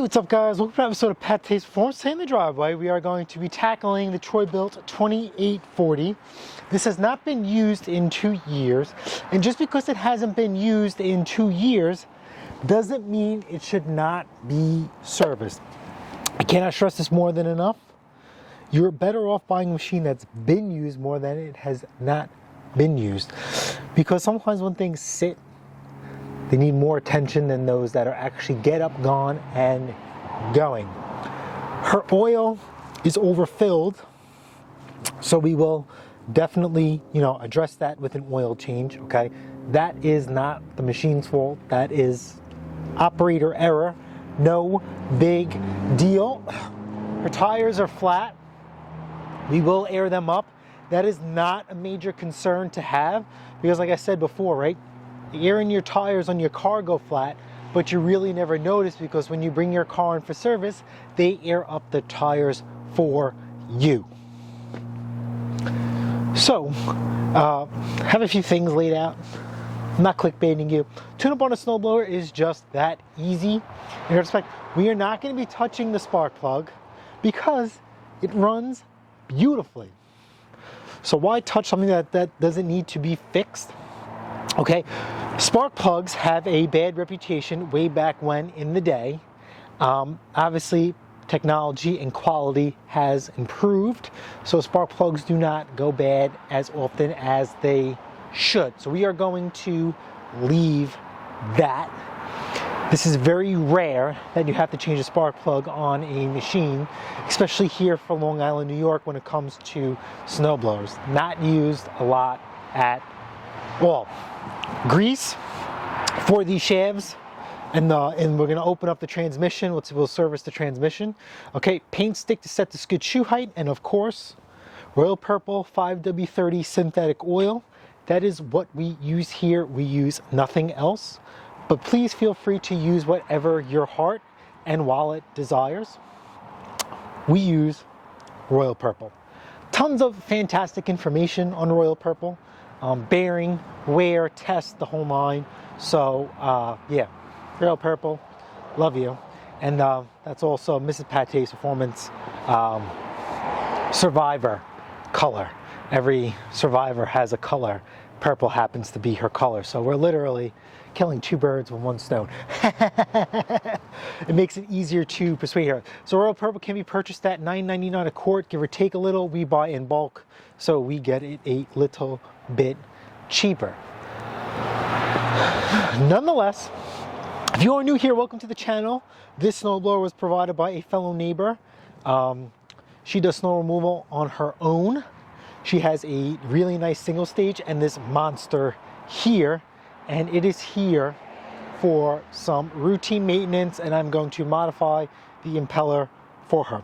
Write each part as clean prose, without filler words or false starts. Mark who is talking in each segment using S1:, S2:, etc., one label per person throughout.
S1: What's up guys? Welcome to an episode of PATTAY'S Performance. Today in the driveway we are going to be tackling the Bilt 2840. This has not been used in 2 years, and just because it hasn't been used in 2 years doesn't mean it should not be serviced. I cannot stress this more than enough. You're better off buying a machine that's been used more than it has not been used, because sometimes when things sit, they need more attention than those that are actually get up, gone, and going. Her oil is overfilled, so we will definitely, address that with an oil change, okay? That is not the machine's fault. That is operator error. No big deal. Her tires are flat. We will air them up. That is not a major concern to have, because like I said before, right? Airing your tires on your car go flat, but you really never notice, because when you bring your car in for service, they air up the tires for you. So, have a few things laid out. I'm not clickbaiting you. Tune up on a snowblower is just that easy. In respect, we are not going to be touching the spark plug because it runs beautifully. So why touch something that doesn't need to be fixed? Okay, spark plugs have a bad reputation way back when in the day. Obviously, technology and quality has improved, so spark plugs do not go bad as often as they should. So we are going to leave that. This is very rare that you have to change a spark plug on a machine, especially here for Long Island, New York, when it comes to snowblowers. Not used a lot at all. Grease for these shafts, and we're going to open up the transmission, which will service the transmission. Okay, paint stick to set the skid shoe height, and of course, Royal Purple 5W30 synthetic oil. That is what we use here. We use nothing else, but please feel free to use whatever your heart and wallet desires. We use Royal Purple. Tons of fantastic information on Royal Purple. Bearing, wear, test, the whole nine. So yeah, Royal Purple, love you. And that's also Mrs. PATTAY'S Performance Survivor color. Every survivor has a color. Purple happens to be her color. So we're literally killing two birds with one stone. It makes it easier to persuade her. So Royal Purple can be purchased at $9.99 a quart, give or take a little. We buy in bulk, so we get it a little bit cheaper. Nonetheless, if you are new here, welcome to the channel. This snowblower was provided by a fellow neighbor. She does snow removal on her own. She has a really nice single stage and this monster here, and it is here for some routine maintenance, and I'm going to modify the impeller for her.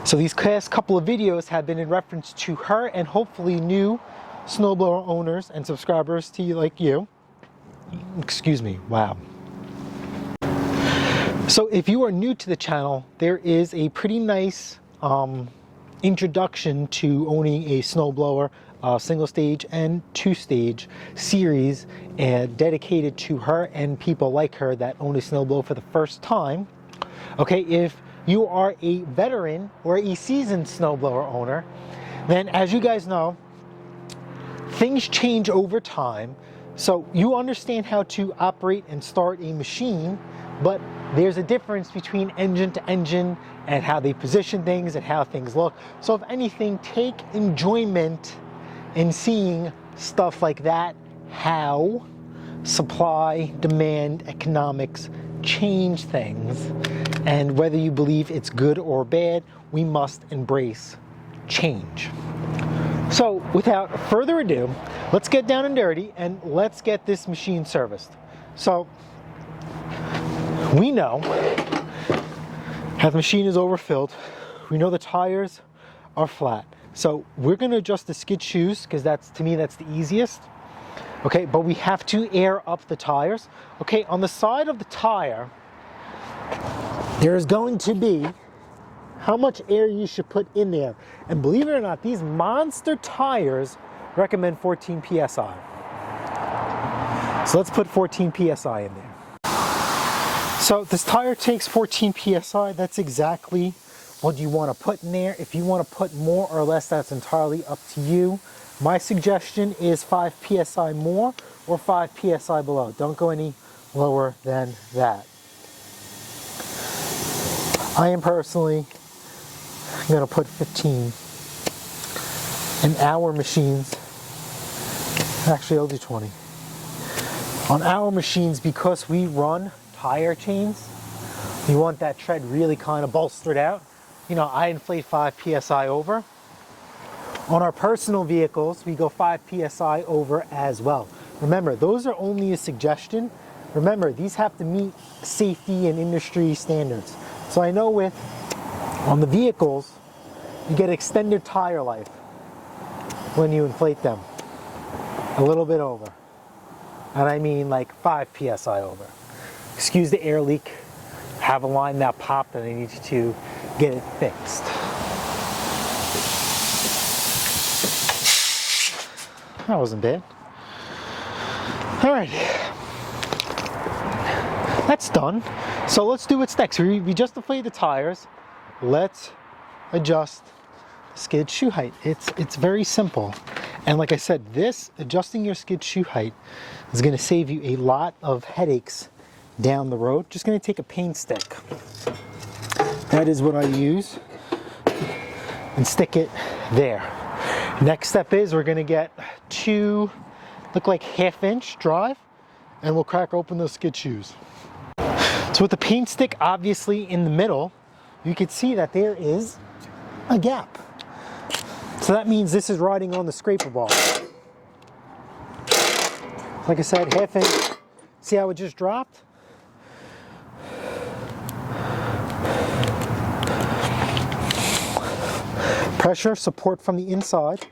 S1: So these past couple of videos have been in reference to her and hopefully new snowblower owners and subscribers to you, like you. Excuse me, wow. So if you are new to the channel, there is a pretty nice introduction to owning a snowblower, single stage and two stage series, dedicated to her and people like her that own a snowblower for the first time. Okay, if you are a veteran or a seasoned snowblower owner, then as you guys know, things change over time. So you understand how to operate and start a machine, but there's a difference between engine to engine and how they position things and how things look. So if anything, take enjoyment in seeing stuff like that, how supply, demand, economics change things. And whether you believe it's good or bad, we must embrace change. So without further ado, let's get down and dirty and let's get this machine serviced. So we know how the machine is overfilled. We know the tires are flat. So we're going to adjust the skid shoes, because to me that's the easiest. Okay, but we have to air up the tires. Okay, on the side of the tire, there is going to be how much air you should put in there. And believe it or not, these monster tires recommend 14 PSI. So let's put 14 PSI in there. So this tire takes 14 PSI. That's exactly what you want to put in there. If you want to put more or less, that's entirely up to you. My suggestion is 5 PSI more or 5 PSI below. Don't go any lower than that. I am personally going to put 15. In our machines, actually I'll do 20. On our machines, because we run tire chains, you want that tread really kind of bolstered out. You know, I inflate 5 PSI over. On our personal vehicles, we go 5 PSI over as well. Remember, those are only a suggestion. Remember, these have to meet safety and industry standards. So I know on the vehicles, you get extended tire life when you inflate them. A little bit over. And I mean like 5 PSI over. Excuse the air leak. Have a line that popped and I need you to get it fixed. That wasn't bad. All right. That's done. So let's do what's next. We just deflated the tires. Let's adjust the skid chute height. It's very simple. And like I said, adjusting your skid chute height is going to save you a lot of headaches down the road. Just going to take a paint stick. That is what I use. And stick it there. Next step is we're going to get 2, look like 1/2 inch drive, and we'll crack open those skid shoes. So with the paint stick obviously in the middle, you can see that there is a gap. So that means this is riding on the scraper bar. Like I said, 1/2 inch. See how it just dropped? Pressure, support from the inside.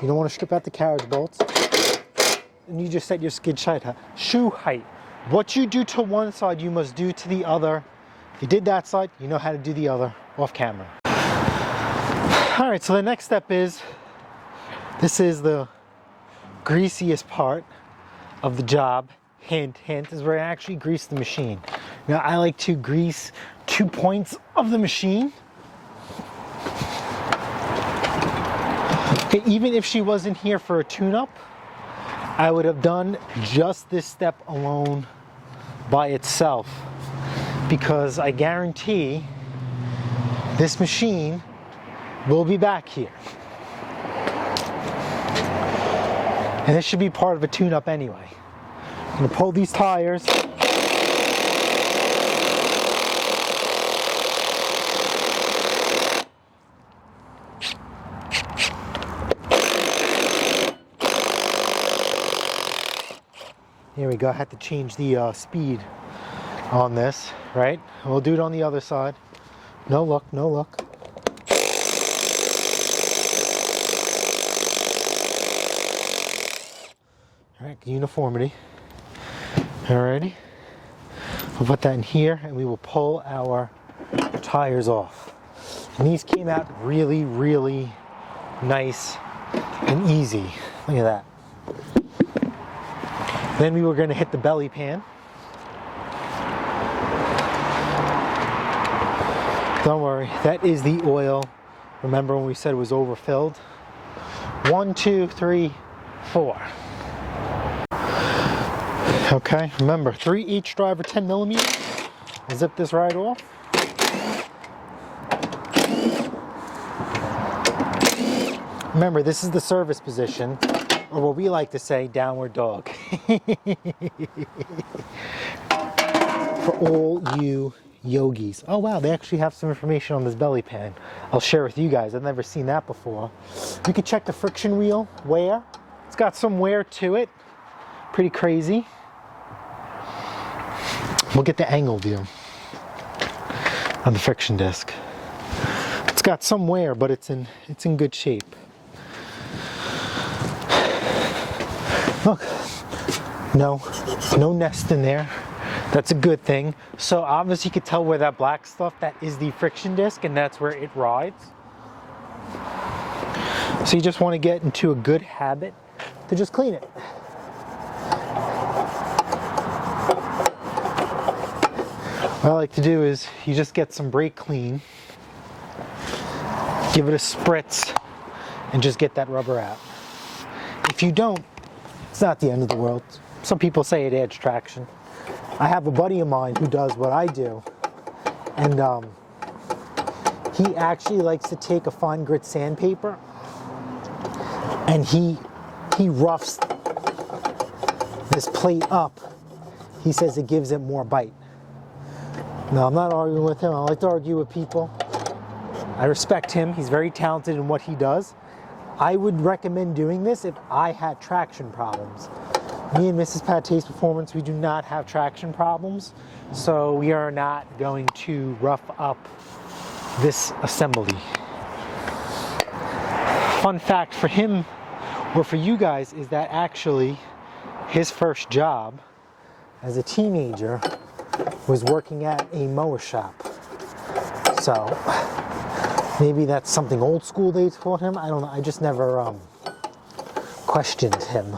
S1: You don't want to strip out the carriage bolts. And you just set your skid shoe height. What you do to one side, you must do to the other. If you did that side, you know how to do the other off camera. All right, so the next step is, this is the greasiest part of the job. Hint, hint, is where I actually grease the machine. Now I like to grease 2 points of the machine. Okay, even if she wasn't here for a tune-up, I would have done just this step alone by itself, because I guarantee this machine will be back here. And this should be part of a tune-up anyway. I'm gonna pull these tires. Here we go, I had to change the speed on this, right? We'll do it on the other side. No look, no look. All right, uniformity. Alrighty. We'll put that in here and we will pull our tires off. And these came out really, really nice and easy. Look at that. Then we were going to hit the belly pan. Don't worry, that is the oil. Remember when we said it was overfilled? 1, 2, 3, 4. Okay, remember 3H driver 10mm. Zip this right off. Remember, this is the service position, or what we like to say, downward dog. For all you yogis. Oh wow, they actually have some information on this belly pan. I'll share with you guys. I've never seen that before. You can check the friction wheel wear. It's got some wear to it. Pretty crazy. We'll get the angle view of the friction disc. It's got some wear, but it's in good shape. Look, no nest in there. That's a good thing. So obviously you can tell where that black stuff, that is the friction disc, and that's where it rides. So you just want to get into a good habit to just clean it. What I like to do is you just get some brake clean, give it a spritz, and just get that rubber out. If you don't, it's not the end of the world. Some people say it adds traction. I have a buddy of mine who does what I do, and he actually likes to take a fine grit sandpaper and he roughs this plate up. He says it gives it more bite. Now, I'm not arguing with him. I like to argue with people. I respect him. He's very talented in what he does. I would recommend doing this if I had traction problems. Me and Mrs. Pattay's Performance, we do not have traction problems, so we are not going to rough up this assembly. Fun fact for him, or for you guys, is that actually his first job as a teenager was working at a mower shop. So maybe that's something old school they taught him. I don't know. I just never questioned him.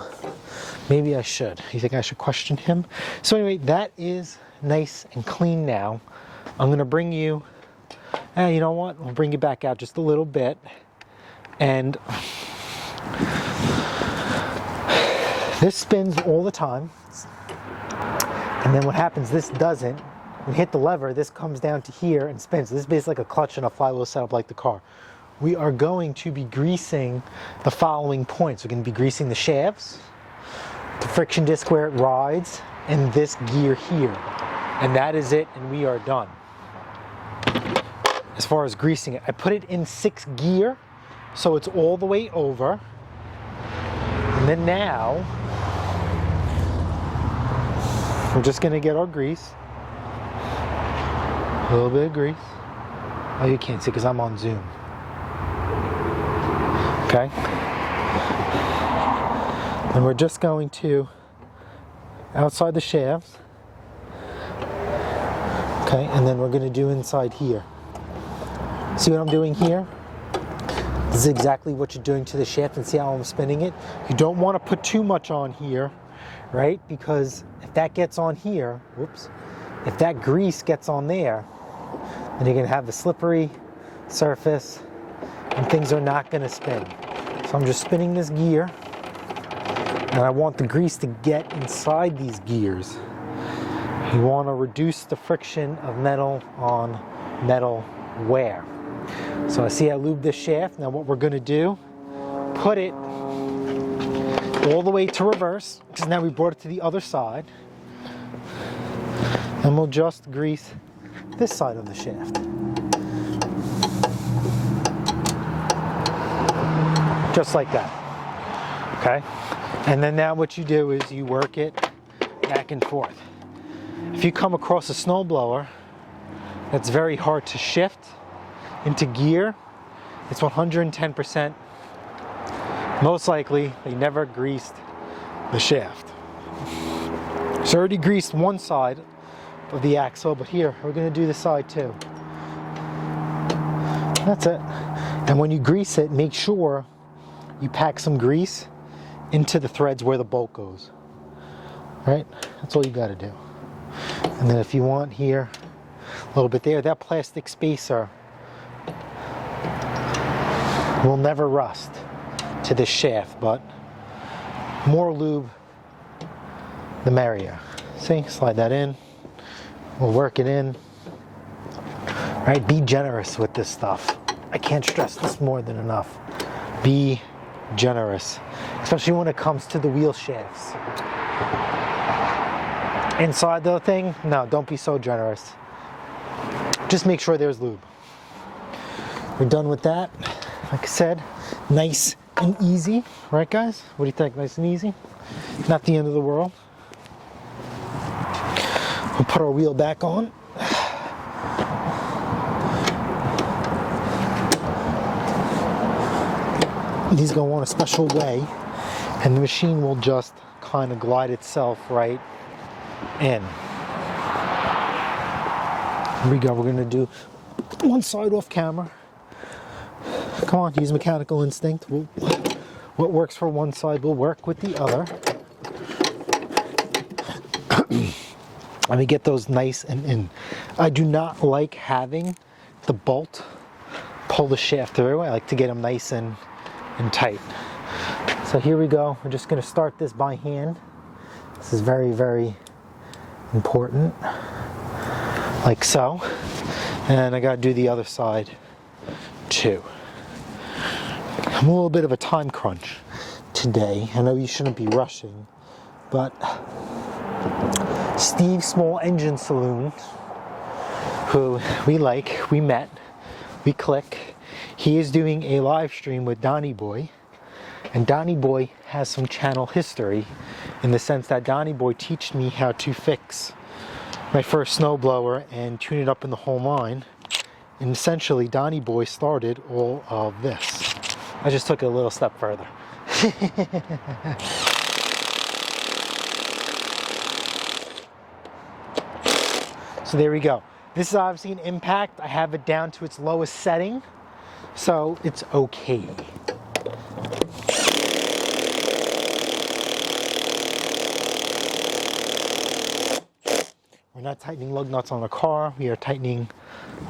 S1: Maybe I should. You think I should question him? So anyway, that is nice and clean now. I'm going to bring you, you know what? We'll bring you back out just a little bit. And this spins all the time. And then what happens, this doesn't. When you hit the lever, this comes down to here and spins. This is basically like a clutch and a flywheel setup like the car. We are going to be greasing the following points. We're going to be greasing the shafts, the friction disc where it rides, and this gear here. And that is it, and we are done. As far as greasing it, I put it in 6th gear, so it's all the way over. And then now, we're just going to get our grease. A little bit of grease. Oh, you can't see because I'm on Zoom. Okay. And we're just going to, outside the shafts. Okay, and then we're going to do inside here. See what I'm doing here? This is exactly what you're doing to the shaft, and see how I'm spinning it? You don't want to put too much on here, right? Because if that gets on here, whoops, if that grease gets on there, then you're going to have the slippery surface and things are not going to spin. So I'm just spinning this gear, and I want the grease to get inside these gears. You want to reduce the friction of metal on metal wear. So I see I lubed this shaft. Now what we're going to do, put it all the way to reverse, because now we brought it to the other side. And we'll just grease this side of the shaft. Just like that. Okay? And then now what you do is you work it back and forth. If you come across a snowblower that's very hard to shift into gear, it's 110%. Most likely, they never greased the shaft. It's already greased one side of the axle, but here, we're going to do the side too. That's it. And when you grease it, make sure you pack some grease into the threads where the bolt goes. Right? That's all you got to do. And then if you want here, a little bit there, that plastic spacer will never rust to this shaft, but more lube, the merrier. See, slide that in. We'll work it in. Right? Be generous with this stuff. I can't stress this more than enough. Be generous, especially when it comes to the wheel shafts. Inside the thing, no, don't be so generous. Just make sure there's lube. We're done with that. Like I said, nice and easy, right guys? What do you think? Nice and easy? Not the end of the world. We'll put our wheel back on. These go on a special way, and the machine will just kind of glide itself right in. Here we go. We're going to do one side off camera. Come on, use mechanical instinct. What works for one side will work with the other. Let me get those nice and in. I do not like having the bolt pull the shaft through. I like to get them nice and tight. So here we go. We're just going to start this by hand. This is very, very important. Like so. And I got to do the other side too. I'm a little bit of a time crunch today. I know you shouldn't be rushing, but Steve's Small Engine Saloon, who we met, we click. He is doing a live stream with Donnie Boy, and Donnie Boy has some channel history in the sense that Donnie Boy taught me how to fix my first snowblower and tune it up in the home line. And essentially, Donnie Boy started all of this. I just took it a little step further. So there we go. This is obviously an impact. I have it down to its lowest setting, so it's okay. We're not tightening lug nuts on a car. We are tightening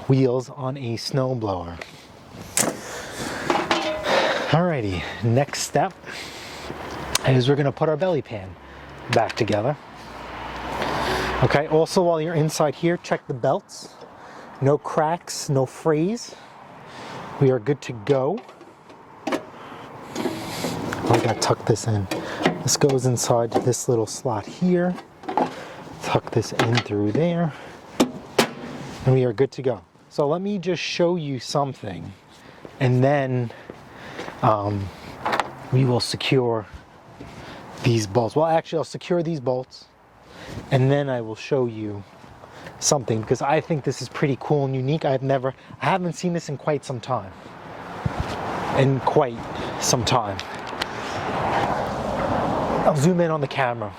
S1: wheels on a snowblower. Alrighty, next step is we're going to put our belly pan back together. Okay, also while you're inside here, check the belts. No cracks, no frays. We are good to go. I gotta tuck this in. This goes inside this little slot here. Tuck this in through there. And we are good to go. So let me just show you something, and then we will secure these bolts. Well, actually, I'll secure these bolts, and then I will show you something, because I think this is pretty cool and unique. I haven't seen this in quite some time. I'll zoom in on the camera.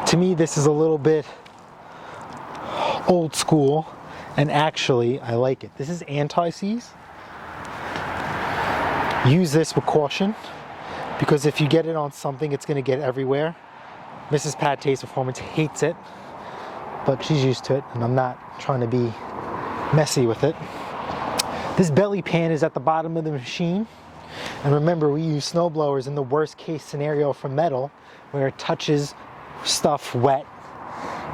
S1: To me, this is a little bit old school, and actually, I like it. This is anti-seize. Use this with caution, because if you get it on something, it's going to get everywhere. Mrs. Pattay's Performance hates it, but she's used to it, and I'm not trying to be messy with it. This belly pan is at the bottom of the machine, and remember, we use snowblowers in the worst case scenario for metal, where it touches stuff wet,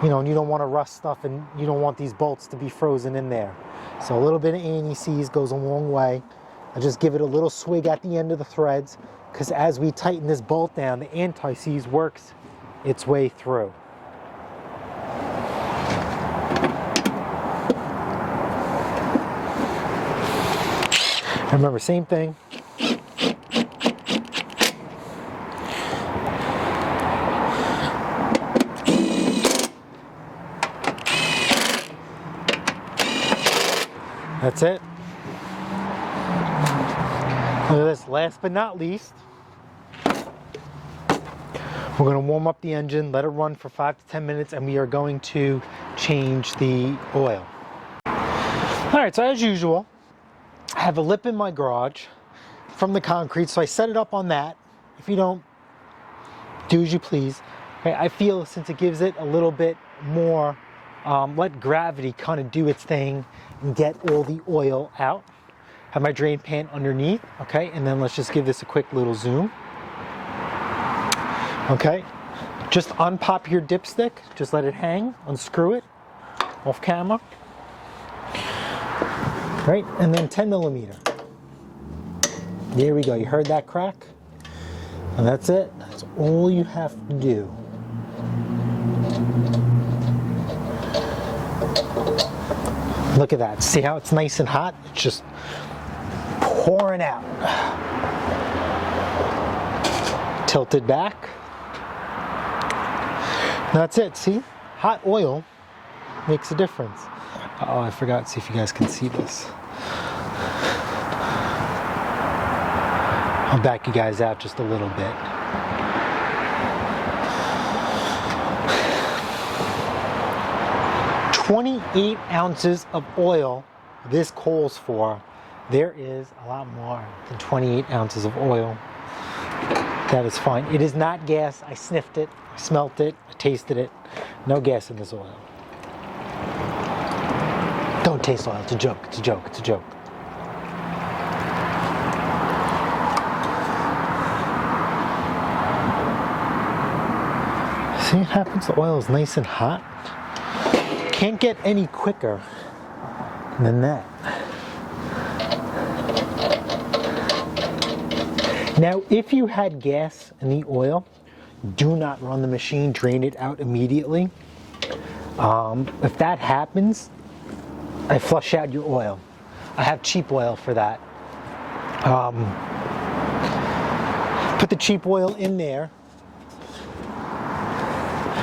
S1: you know, and you don't want to rust stuff, and you don't want these bolts to be frozen in there. So a little bit of anti-seize goes a long way. I just give it a little swig at the end of the threads, because as we tighten this bolt down, the anti-seize works its way through. Remember, same thing. That's it. Look at this. Last but not least, we're going to warm up the engine, let it run for 5 to 10 minutes, and we are going to change the oil. Alright, so as usual, I have a lip in my garage from the concrete, so I set it up on that. If you don't, do as you please. Okay, I feel since it gives it a little bit more, let gravity kind of do its thing and get all the oil out. Have my drain pan underneath, okay, and then let's just give this a quick little zoom. Okay, just unpop your dipstick, just let it hang, unscrew it off camera. Right, and then 10 millimeter. There we go, you heard that crack? And that's it, that's all you have to do. Look at that, see how it's nice and hot? It's just pouring out. Tilt it back. That's it, see? Hot oil makes a difference. Oh, I forgot to see if you guys can see this. I'll back you guys out just a little bit. "28 ounces of oil this calls for." There is a lot more than 28 ounces of oil That is fine. It is not gas. I sniffed it, I smelt it, I tasted it. No gas in this oil. Don't taste oil. It's a joke. It's a joke. It's a joke. See what happens? The oil is nice and hot. Can't get any quicker than that. Now, if you had gas in the oil, do not run the machine, drain it out immediately. If that happens, I flush out your oil. I have cheap oil for that. Put the cheap oil in there.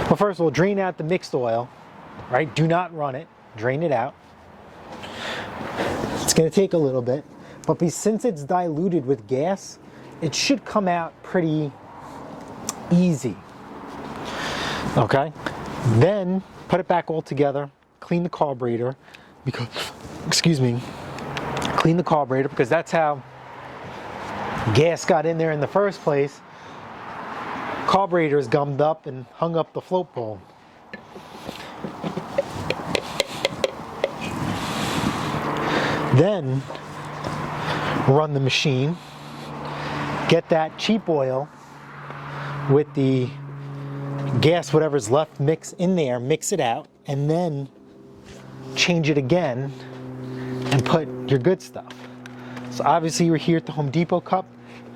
S1: Well, first of all, drain out the mixed oil, right? Do not run it, drain it out. It's gonna take a little bit, but since it's diluted with gas, it should come out pretty easy, okay? Then put it back all together, clean the carburetor, because, excuse me, clean the carburetor because that's how gas got in there in the first place. Carburetor is gummed up and hung up the float pole. Then run the machine, get that cheap oil with the gas, whatever's left, mix in there, mix it out, and then change it again and put your good stuff. So obviously we're here at the Home Depot cup.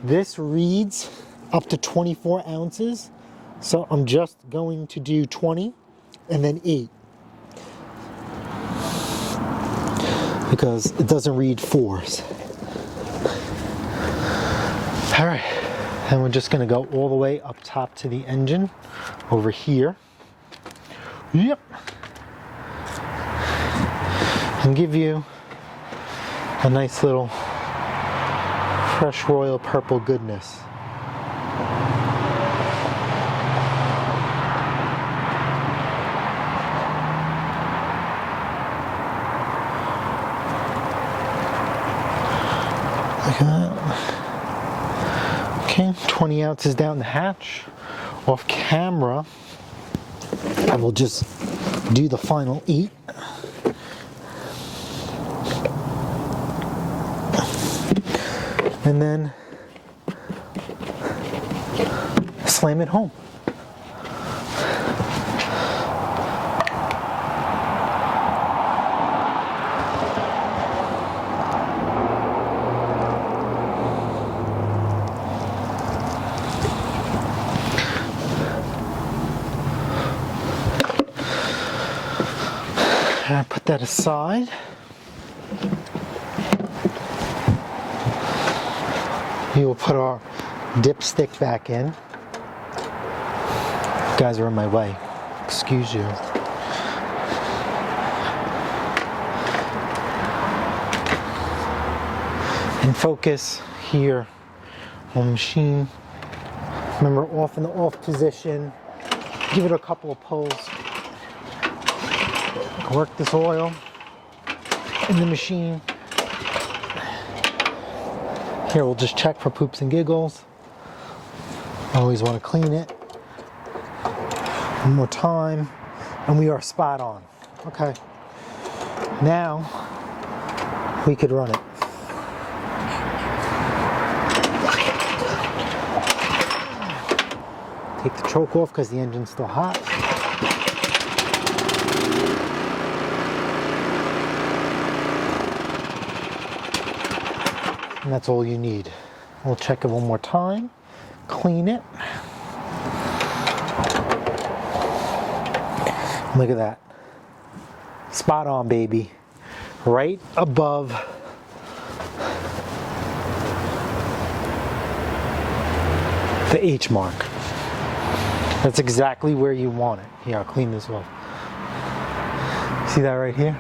S1: This reads up to 24 ounces. So I'm just going to do 20 and then 8. Because it doesn't read 4s. All right, and we're just gonna go all the way up top to the engine over here. Yep. And give you a nice little fresh royal purple goodness. Like that. Okay, 20 ounces down the hatch. Off camera, I will just do the final 8. And then slam it home. I put that aside. We will put our dipstick back in. You guys are in my way. Excuse you. And focus here on the machine. Remember, off in the off position. Give it a couple of pulls. Work this oil in the machine. Here, we'll just check for poops and giggles. Always want to clean it. One more time, and we are spot on. Okay. Now, we could run it. Take the choke off because the engine's still hot. And that's all you need. We'll check it one more time, clean it. Look at that. Spot on, baby. Right above the H mark. That's exactly where you want it. Here, I'll clean this off. See that right here?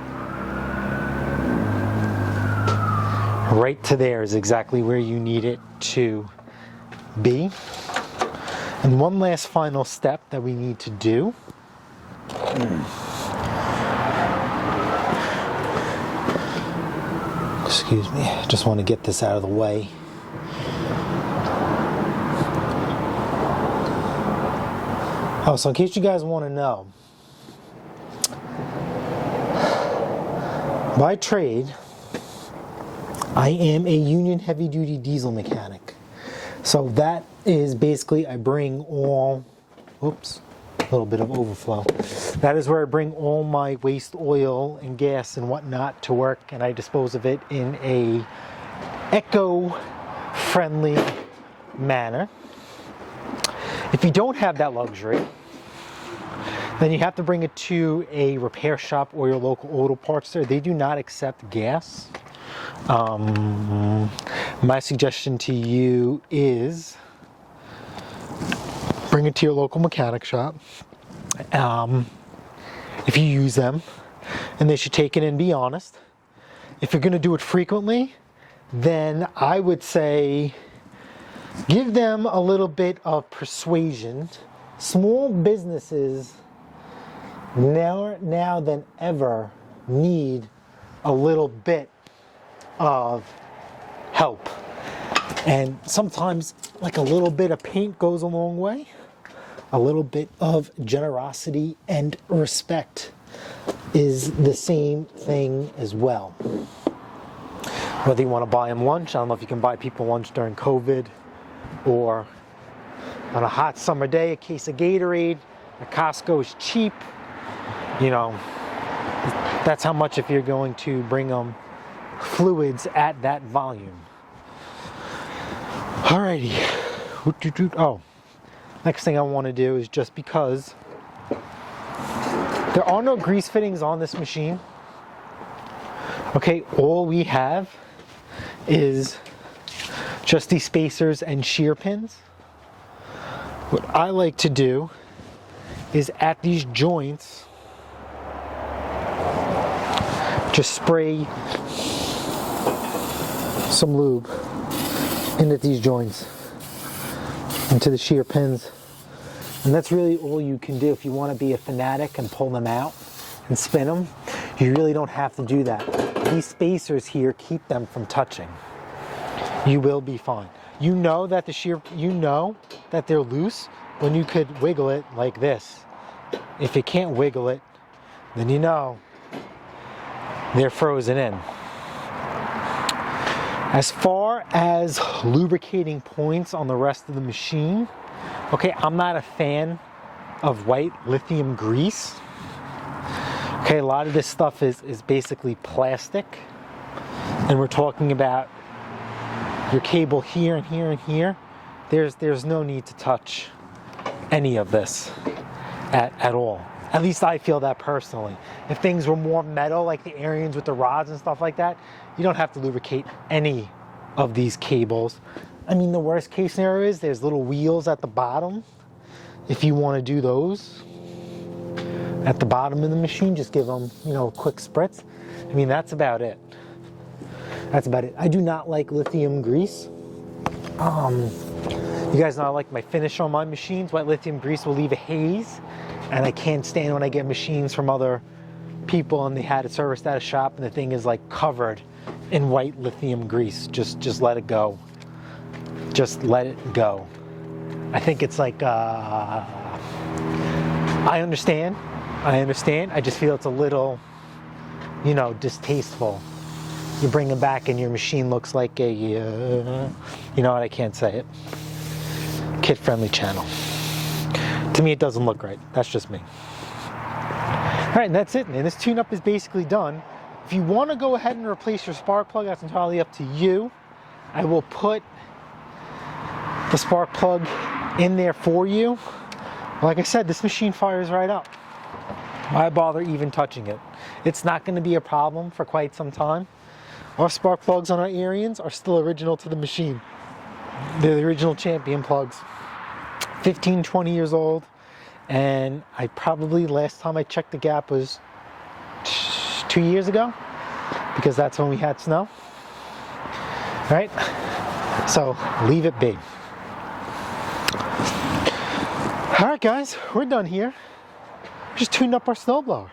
S1: Right to there is exactly where you need it to be. And one last final step that we need to do. Excuse me, I just want to get this out of the way. Oh, so in case you guys want to know, by trade, I am a union heavy-duty diesel mechanic. So that is basically, I bring all, oops, a little bit of overflow. That is where I bring all my waste oil and gas and whatnot to work, and I dispose of it in a eco-friendly manner. If you don't have that luxury, then you have to bring it to a repair shop or your local auto parts store. They do not accept gas. My suggestion to you is bring it to your local mechanic shop if you use them, and they should take it and be honest. If you're going to do it frequently, then I would say give them a little bit of persuasion. Small businesses now than ever need a little bit of help, and sometimes like a little bit of paint goes a long way. A little bit of generosity and respect is the same thing as well. Whether you want to buy them lunch, I don't know if you can buy people lunch during COVID, or on a hot summer day, a case of Gatorade at Costco is cheap. You know, that's how much if you're going to bring them fluids at that volume. Alrighty. Oh, next thing I want to do is, just because there are no grease fittings on this machine, okay, all we have is just these spacers and shear pins. What I like to do is at these joints just spray some lube into these joints, into the shear pins, and that's really all you can do. If you want to be a fanatic and pull them out and spin them, you really don't have to do that. These spacers here keep them from touching. You will be fine. You know that you know that they're loose when you could wiggle it like this. If you can't wiggle it, then you know they're frozen in. As far as lubricating points on the rest of the machine, okay, I'm not a fan of white lithium grease. Okay, a lot of this stuff is basically plastic, and we're talking about your cable here and here and here. There's no need to touch any of this at all. At least I feel that personally. If things were more metal, like the Arians with the rods and stuff like that, you don't have to lubricate any of these cables. I mean, the worst case scenario is there's little wheels at the bottom. If you want to do those at the bottom of the machine, just give them, you know, quick spritz. I mean, that's about it. That's about it. I do not like lithium grease. You guys know I like my finish on my machines. White lithium grease will leave a haze, and I can't stand when I get machines from other people and they had it serviced at a shop and the thing is like covered in white lithium grease. Just let it go. Just let it go. I think it's like, I understand. I just feel it's a little, you know, distasteful. You bring them back and your machine looks like a, you know what, I can't say it. Kid-friendly channel. To me, it doesn't look right. That's just me. All right, and that's it. And this tune-up is basically done. If you want to go ahead and replace your spark plug, that's entirely up to you. I will put the spark plug in there for you. Like I said, this machine fires right up. Why bother even touching it? It's not going to be a problem for quite some time. Our spark plugs on our Arians are still original to the machine. They're the original champion plugs. 15, 20 years old. And I probably, last time I checked the gap was 2 years ago, because that's when we had snow. All right, so leave it be. All right, guys, we're done here. Just tuned up our snowblower.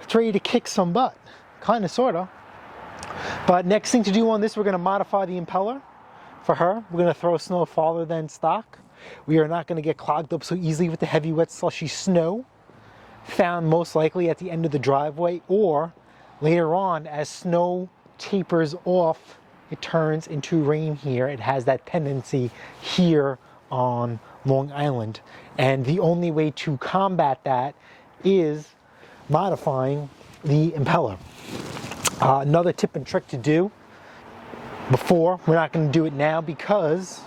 S1: It's ready to kick some butt, kind of, sort of. But next thing to do on this, we're going to modify the impeller for her. We're going to throw snow farther than stock. We are not going to get clogged up so easily with the heavy, wet, slushy snow found most likely at the end of the driveway, or later on as snow tapers off, it turns into rain here. It has that tendency here on Long Island. And the only way to combat that is modifying the impeller. Another tip and trick to do before, we're not going to do it now because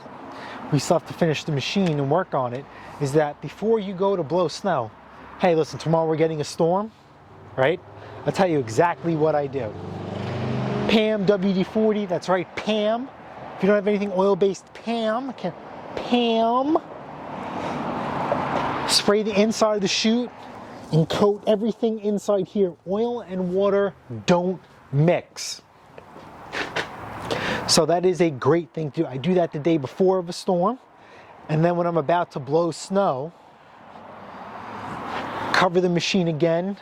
S1: we still have to finish the machine and work on it, is that before you go to blow snow, hey, listen, tomorrow we're getting a storm, right? I'll tell you exactly what I do. PAM WD-40, that's right, PAM. If you don't have anything oil-based, PAM. PAM. Spray the inside of the chute and coat everything inside here. Oil and water don't mix. So that is a great thing to do. I do that the day before of a storm, and then when I'm about to blow snow, cover the machine again,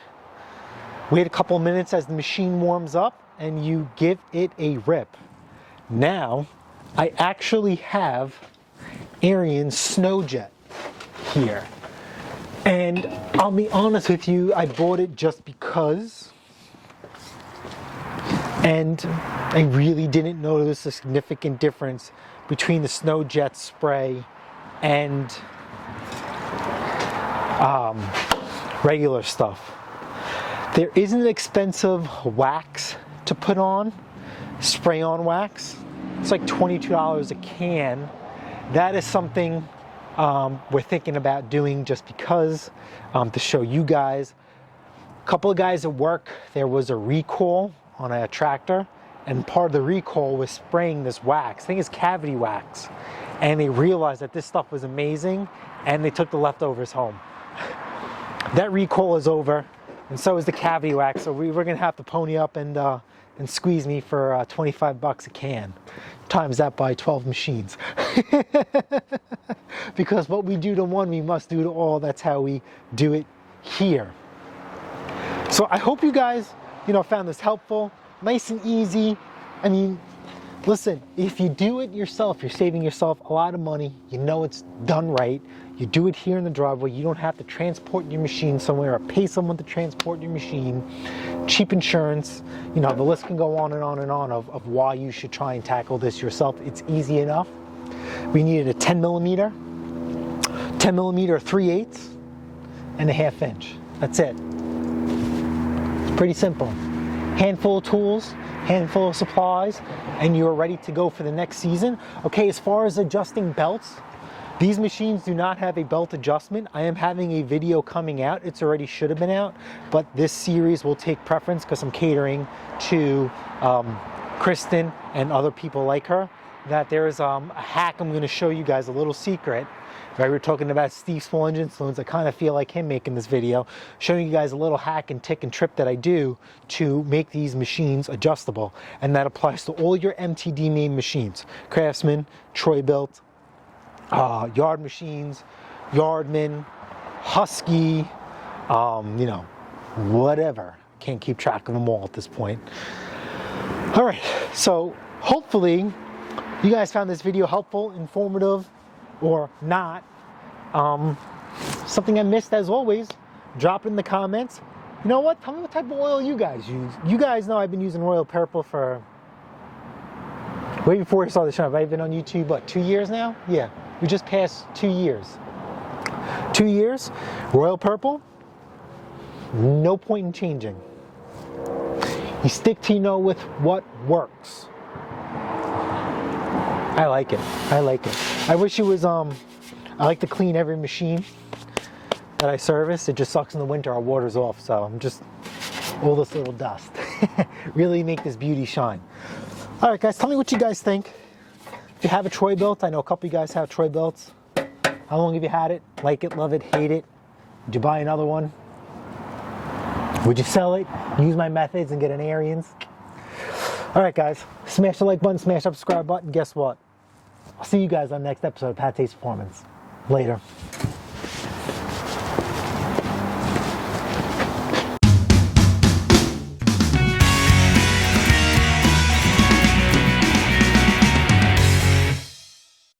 S1: wait a couple of minutes as the machine warms up, and you give it a rip. Now, I actually have Arian Snow Jet here. And I'll be honest with you, I bought it just because. And I really didn't notice a significant difference between the Snow Jet spray and regular stuff. There is an expensive wax to put on, spray-on wax. It's like $22 a can. That is something we're thinking about doing just because, to show you guys. A couple of guys at work, there was a recall on a tractor, and part of the recall was spraying this wax. I think it's cavity wax. And they realized that this stuff was amazing, and they took the leftovers home. That recall is over, and so is the cavity wax, so we're gonna have to pony up and squeeze me for 25 bucks a can. Times that by 12 machines. Because what we do to one, we must do to all. That's how we do it here. So I hope you guys, found this helpful, nice and easy. I mean, listen, if you do it yourself, you're saving yourself a lot of money. You know it's done right. You do it here in the driveway. You don't have to transport your machine somewhere or pay someone to transport your machine. Cheap insurance. The list can go on and on and on of why you should try and tackle this yourself. It's easy enough. We needed a 10 millimeter 3/8 and a 1/2 inch. That's it. It's pretty simple. Handful of tools, handful of supplies, and you're ready to go for the next season. Okay, as far as adjusting belts, these machines do not have a belt adjustment. I am having a video coming out. It's already should have been out, but this series will take preference because I'm catering to Kristen and other people like her. That there is a hack I'm going to show you guys, a little secret. Right, we're talking about Steve Small Engine Saloons. I kind of feel like him making this video, showing you guys a little hack and tick and trip that I do to make these machines adjustable. And that applies to all your MTD main machines. Craftsman, Troy Bilt, yard machines, Yardman, Husky, whatever. Can't keep track of them all at this point. All right, so hopefully you guys found this video helpful, informative, or not. Something I missed, as always, drop it in the comments. You know what? Tell me what type of oil you guys use. You guys know I've been using Royal Purple for way before I saw the channel. I've been on YouTube, what, 2 years now? Yeah, we just passed 2 years. 2 years, Royal Purple, no point in changing. You stick to with what works. I like it. I like it. I wish it was, I like to clean every machine that I service. It just sucks in the winter, our water's off, so I'm just, all this little dust. Really make this beauty shine. All right, guys, tell me what you guys think. If you have a Troy Bilt, I know a couple of you guys have Troy Bilts. How long have you had it? Like it, love it, hate it? Would you buy another one? Would you sell it? Use my methods and get an Arians? All right, guys, smash the like button, smash that subscribe button. Guess what? I'll see you guys on the next episode of PATTAY'S Performance. Later.